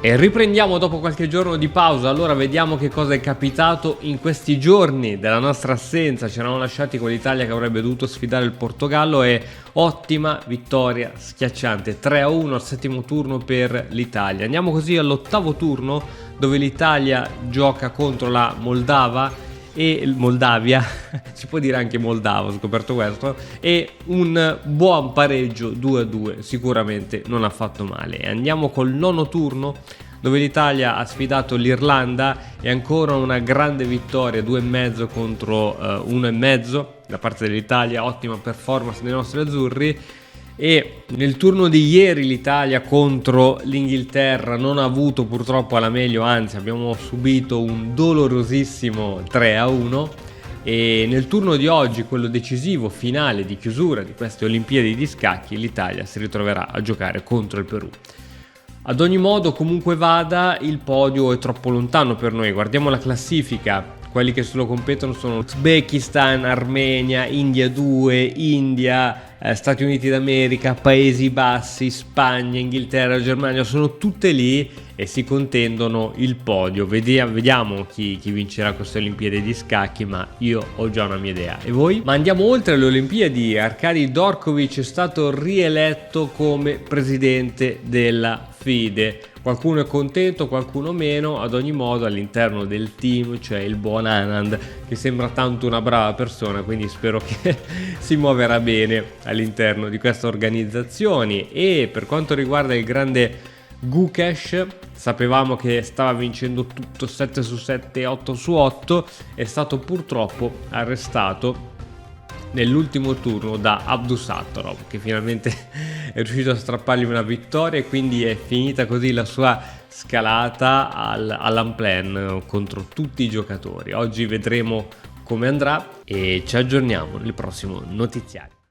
E riprendiamo dopo qualche giorno di pausa. Allora vediamo che cosa è capitato in questi giorni della nostra assenza. Ci eravamo lasciati con l'Italia che avrebbe dovuto sfidare il Portogallo e ottima vittoria schiacciante 3-1 al settimo turno per l'Italia. Andiamo così all'ottavo turno, dove l'Italia gioca contro la Moldavia, si può dire anche Moldava, ho scoperto questo, e un buon pareggio 2-2 sicuramente non ha fatto male. E andiamo col nono turno, dove l'Italia ha sfidato l'Irlanda e ancora una grande vittoria 2,5 contro 1,5 da parte dell'Italia. Ottima performance dei nostri azzurri. E nel turno di ieri l'Italia contro l'Inghilterra non ha avuto purtroppo la meglio, anzi abbiamo subito un dolorosissimo 3-1. E nel turno di oggi, quello decisivo, finale di chiusura di queste Olimpiadi di scacchi, l'Italia si ritroverà a giocare contro il Perù. Ad ogni modo, comunque vada, il podio è troppo lontano per noi. Guardiamo la classifica. Quelli che se lo competono sono Uzbekistan, Armenia, India 2, India, Stati Uniti d'America, Paesi Bassi, Spagna, Inghilterra, Germania. Sono tutte lì e si contendono il podio. Vediamo chi vincerà queste Olimpiadi di scacchi, ma io ho già una mia idea. E voi? Ma andiamo oltre le Olimpiadi. Arkady Dorkovic è stato rieletto come presidente della FIDE. Qualcuno è contento, qualcuno meno. Ad ogni modo all'interno del team c'è il buon Anand, che sembra tanto una brava persona, quindi spero che si muoverà bene all'interno di queste organizzazioni. E per quanto riguarda il grande Gukesh, sapevamo che stava vincendo tutto 7 su 7, 8 su 8, è stato purtroppo arrestato nell'ultimo turno da Abdusattorov, che finalmente è riuscito a strappargli una vittoria, e quindi è finita così la sua scalata all'Unplan contro tutti i giocatori. Oggi vedremo come andrà e ci aggiorniamo nel prossimo notiziario.